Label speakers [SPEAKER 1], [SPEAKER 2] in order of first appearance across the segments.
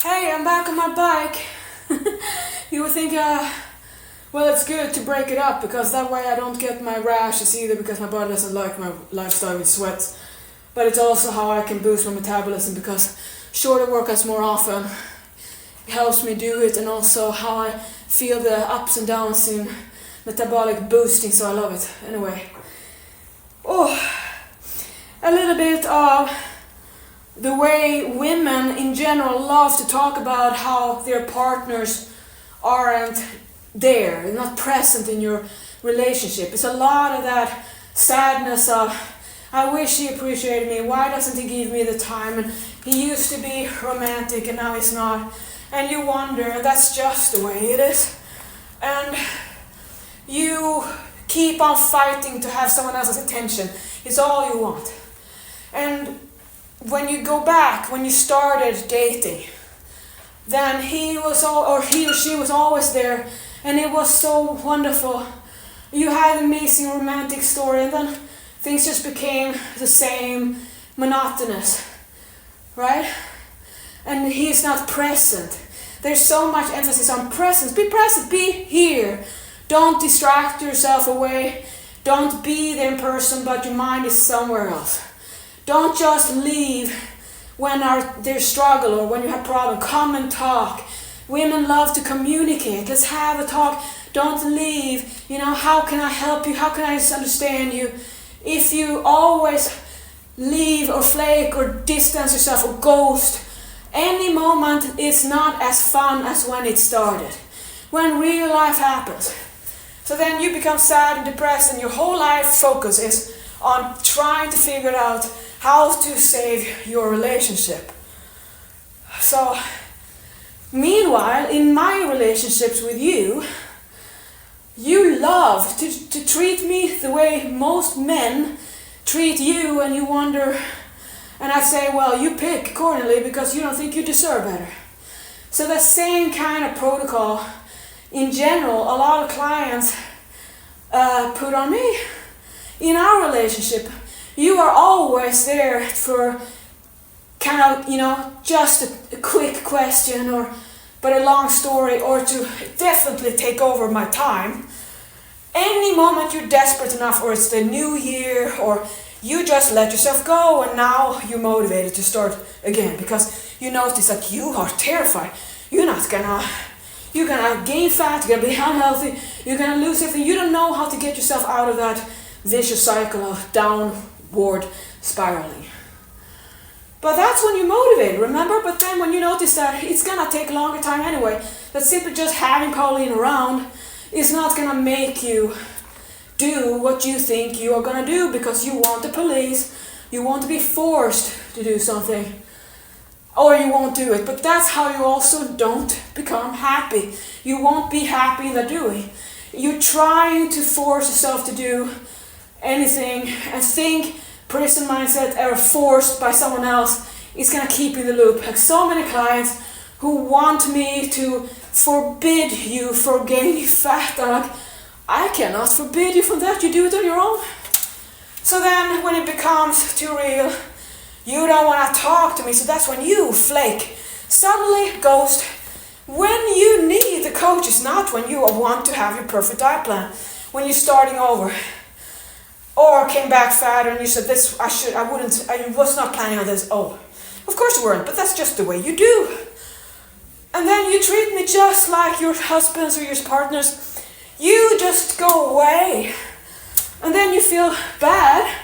[SPEAKER 1] Hey, I'm back on my bike. You would think, well, it's good to break it up because that way I don't get my rashes either because my body doesn't like my lifestyle with sweats. But it's also how I can boost my metabolism because shorter workouts more often helps me do it, and also how I feel the ups and downs in metabolic boosting, so I love it. Anyway, a little bit of the way women in general love to talk about how their partners aren't there, not present in your relationship. It's a lot of that sadness of, I wish he appreciated me, why doesn't he give me the time, and he used to be romantic and now he's not, and you wonder, and that's just the way it is, and you keep on fighting to have someone else's attention. It's all you want. And when you go back, when you started dating, then he or she was always there, and it was so wonderful. You had an amazing romantic story, and then things just became the same, monotonous, right? And he's not present. There's so much emphasis on presence. Be present, be here. Don't distract yourself away. Don't be there in person, but your mind is somewhere else. Don't just leave when there's struggle or when you have problem. Come and talk. Women love to communicate. Let's have a talk. Don't leave. How can I help you? How can I understand you? If you always leave or flake or distance yourself or ghost, any moment is not as fun as when it started. When real life happens. So then you become sad and depressed, and your whole life focus is on trying to figure out how to save your relationship. So, meanwhile, in my relationships with you, you love to treat me the way most men treat you, and you wonder, and I say, well, you pick accordingly because you don't think you deserve better. So the same kind of protocol, in general, a lot of clients put on me. In our relationship, you are always there for kind of, just a quick question but a long story, or to definitely take over my time. Any moment you're desperate enough, or it's the new year, or you just let yourself go, and now you're motivated to start again because you notice that you are terrified. You're gonna gain fat, you're gonna be unhealthy, you're gonna lose everything. You don't know how to get yourself out of that vicious cycle of downward spiraling. But that's when you're motivated, remember? But then when you notice that it's gonna take a longer time anyway, that simply just having Pauline around is not gonna make you do what you think you are gonna do because you want the police, you want to be forced to do something, or you won't do it. But that's how you also don't become happy. You won't be happy in the doing. You're trying to force yourself to do anything and think prison mindset or forced by someone else is gonna keep you in the loop. Like so many clients who want me to forbid you from gaining fat. I'm like, I cannot forbid you from that. You do it on your own. So then when it becomes too real, you don't want to talk to me, so that's when you flake. Suddenly ghost. When you need the coach is not when you want to have your perfect diet plan. When you're starting over. Or came back fatter and you said, I was not planning on this. Oh, of course you weren't, but that's just the way you do. And then you treat me just like your husbands or your partners. You just go away. And then you feel bad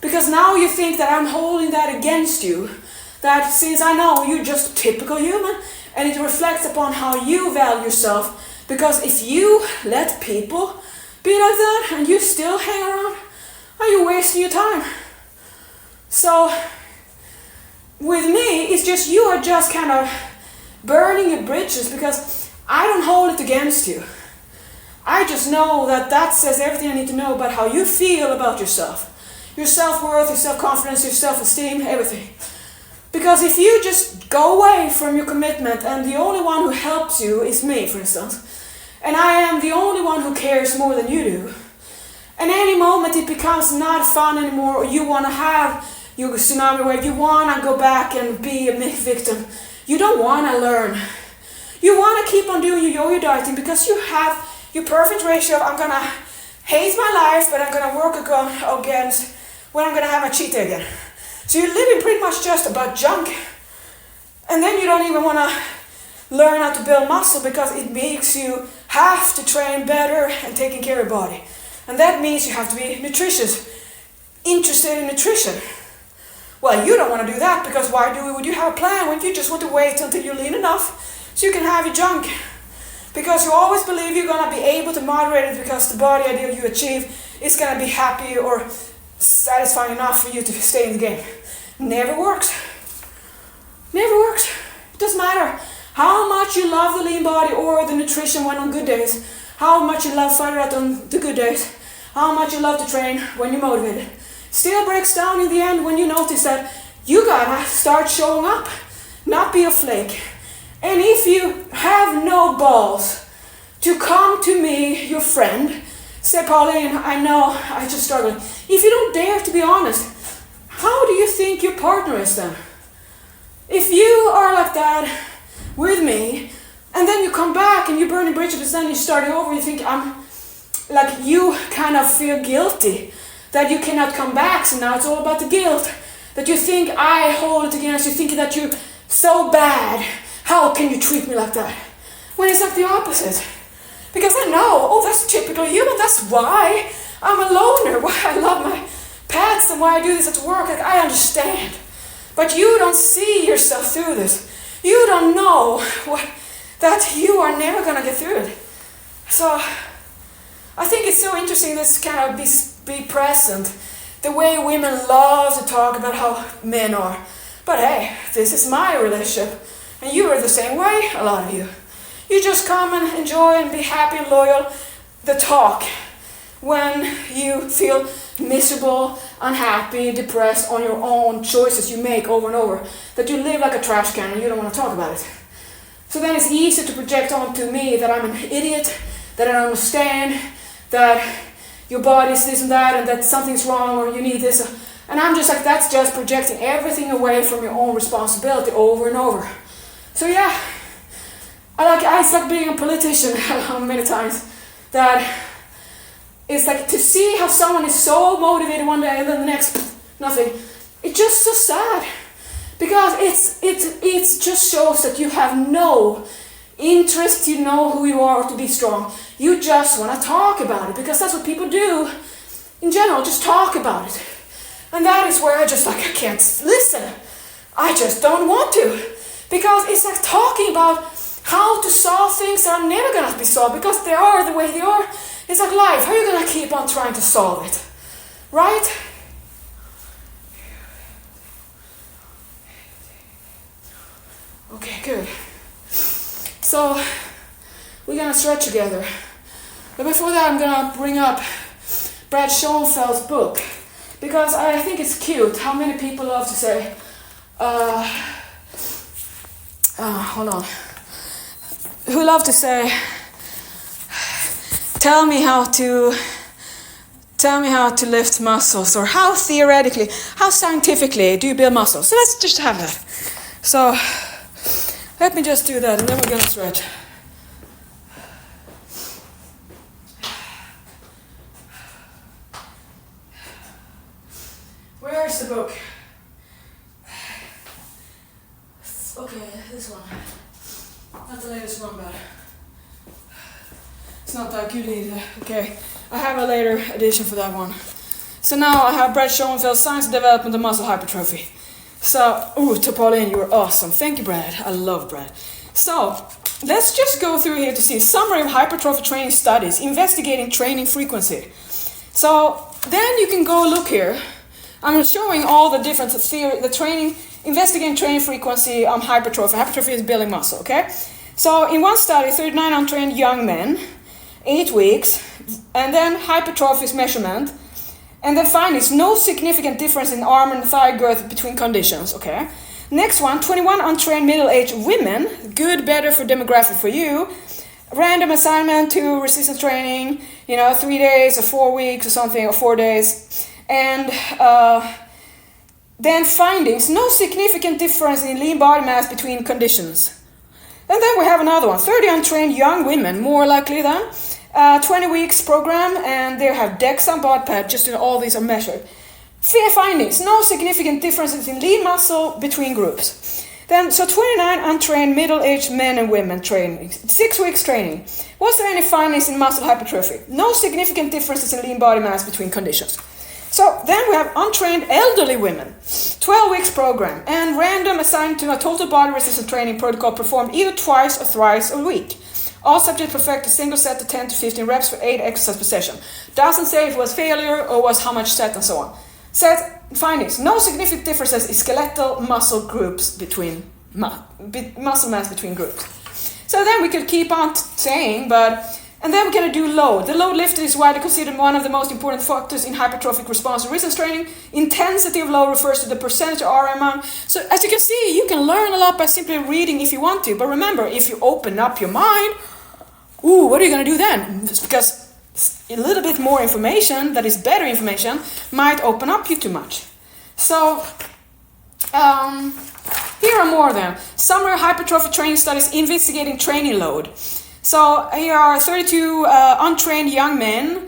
[SPEAKER 1] because now you think that I'm holding that against you. That since I know you're just a typical human, and it reflects upon how you value yourself. Because if you let people be like that and you still hang around, are you wasting your time? So with me, it's just you are just kind of burning your bridges because I don't hold it against you. I just know that says everything I need to know about how you feel about yourself. Your self-worth, your self-confidence, your self-esteem, everything. Because if you just go away from your commitment and the only one who helps you is me, for instance, and I am the only one who cares more than you do, and any moment it becomes not fun anymore, or you want to have your tsunami wave, you want to go back and be a victim, You don't want to learn. You want to keep on doing your yo-yo dieting because you have your perfect ratio of I'm going to hate my life, but I'm going to work against when I'm going to have a cheat day again. So you're living pretty much just about junk. And then you don't even want to learn how to build muscle because it makes you have to train better and taking care of your body. And that means you have to be nutritious, interested in nutrition. Well, you don't want to do that because would you have a plan when you just want to wait until you're lean enough so you can have your junk? Because you always believe you're going to be able to moderate it because the body ideal you achieve is going to be happy or satisfying enough for you to stay in the game. Never works. Never works. It doesn't matter how much you love the lean body or the nutrition when on good days, how much you love fighting out on the good days, how much you love to train when you're motivated. Still breaks down in the end when you notice that you gotta start showing up, not be a flake. And if you have no balls to come to me, your friend, say, Pauline, I know I just struggling. If you don't dare to be honest, how do you think your partner is then? If you are like that with me, and then you come back and you're burning bridges, and then you're starting over, you think you kind of feel guilty that you cannot come back, so now it's all about the guilt. That you think I hold it against you, thinking that you're so bad. How can you treat me like that? When it's like the opposite. Because I know, that's typical human, that's why I'm a loner, why I love my pets and why I do this at work. Like, I understand. But you don't see yourself through this. You don't know that you are never going to get through it. So I think it's so interesting this kind of be present. The way women love to talk about how men are. But hey, this is my relationship. And you are the same way, a lot of you. You just come and enjoy and be happy and loyal. The talk. When you feel miserable, unhappy, depressed on your own choices you make over and over. That you live like a trash can and you don't want to talk about it. So then it's easy to project onto me that I'm an idiot, that I don't understand, that your body's this and that, and that something's wrong or you need this. And I'm just like, that's just projecting everything away from your own responsibility over and over. So yeah, it's like being a politician many times. That it's like to see how someone is so motivated one day and then the next, nothing. It's just so sad. Because it just shows that you have no interest, you know who you are to be strong. You just want to talk about it because that's what people do in general, just talk about it. And that is where I can't listen. I just don't want to. Because it's like talking about how to solve things that are never going to be solved because they are the way they are. It's like life. How are you going to keep on trying to solve it? Right? Okay, good. So, we're going to stretch together. But before that, I'm going to bring up Brad Schoenfeld's book. Because I think it's cute how many people love to say, hold on. Who love to say, tell me how to lift muscles, or how theoretically, how scientifically do you build muscles? So let's just have that. So let me just do that and then we're gonna stretch. Where's the book? Okay, this one. Not the latest one, but it's not that good either. Okay, I have a later edition for that one. So now I have Brad Schoenfeld's Science and Development of Muscle Hypertrophy. So, to Pauline, you were awesome. Thank you, Brad. I love Brad. So, let's just go through here to see summary of hypertrophy training studies, investigating training frequency. So, then you can go look here. I'm showing all the different theory, the training, investigating training frequency on hypertrophy. Hypertrophy is building muscle, okay? So, in one study, 39 untrained young men, 8 weeks, and then hypertrophy's measurement. And then findings, no significant difference in arm and thigh girth between conditions, okay? Next one, 21 untrained middle-aged women, good, better for demographic for you. Random assignment to resistance training, 3 days or 4 weeks or something, or 4 days. And Then findings, no significant difference in lean body mass between conditions. And then we have another one, 30 untrained young women, more likely than, 20 weeks program, and they have DEXA and body pad, just all these are measured. Fair findings, no significant differences in lean muscle between groups. Then, so 29 untrained middle-aged men and women training, 6 weeks training. Was there any findings in muscle hypertrophy? No significant differences in lean body mass between conditions. So then we have untrained elderly women, 12 weeks program, and random assigned to a total body resistance training protocol performed either twice or thrice a week. All subjects perfect a single set of 10 to 15 reps for 8 exercises per session. Doesn't say if it was failure or was how much set and so on. Set findings, no significant differences in skeletal muscle groups between muscle mass between groups. So then we could keep on saying, and then we're going to do load. The load lifted is widely considered one of the most important factors in hypertrophic response to resistance training. Intensity of load refers to the percentage of RMM. So as you can see, you can learn a lot by simply reading if you want to. But remember, if you open up your mind, what are you going to do then? It's because a little bit more information, that is better information, might open up you too much. So, here are more of them. Summary hypertrophy training studies investigating training load. So here are 32 untrained young men,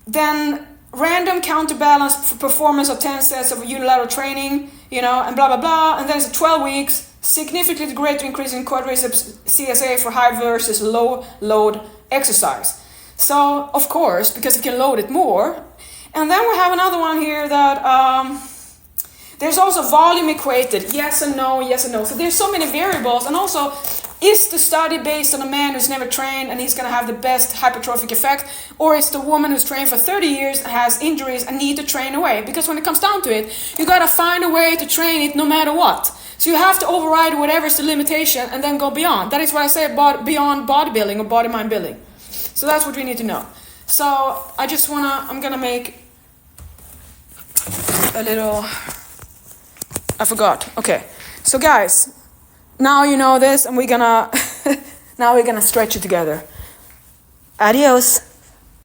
[SPEAKER 1] then random counterbalance performance of 10 sets of unilateral training, and blah, blah, blah. And then it's 12 weeks, significantly greater increase in quadriceps CSA for high versus low load exercise. So, of course, because you can load it more. And then we have another one here that there's also volume equated, yes and no, yes and no. So there's so many variables, and also, is the study based on a man who's never trained and he's going to have the best hypertrophic effect? Or is the woman who's trained for 30 years, has injuries and need to train away? Because when it comes down to it, you got to find a way to train it no matter what. So you have to override whatever is the limitation and then go beyond. That is why I say beyond bodybuilding or body-mind building. So that's what we need to know. So I'm going to make a little, I forgot. Okay. So guys, now you know this, and now we're gonna stretch it together. Adios.